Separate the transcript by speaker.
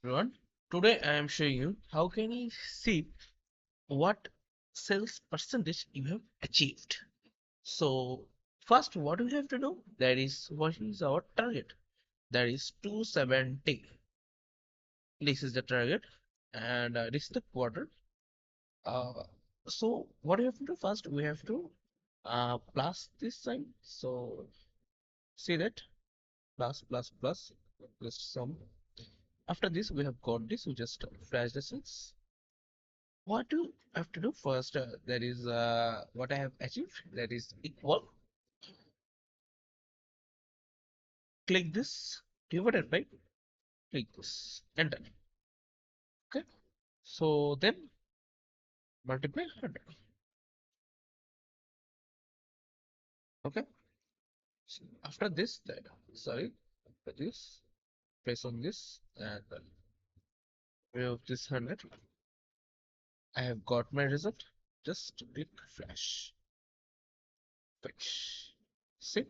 Speaker 1: Everyone. Today I am showing you how can you see what sales percentage you have achieved. So first what we have to do, that is what is our target, that is 270. This is the target, and this is the quarter. uh, so what we have to do, first we have to plus this sign. So see that, plus sum. After this we have got this, we just flash the cells. What do I have to do first? That is what I have achieved. That is equal. Click this divided by, click this, enter. Okay. So then multiply 100. Okay. So after this, sorry, after this, press on this and remove this 100. I have got my result. Just click flash. Flash. See.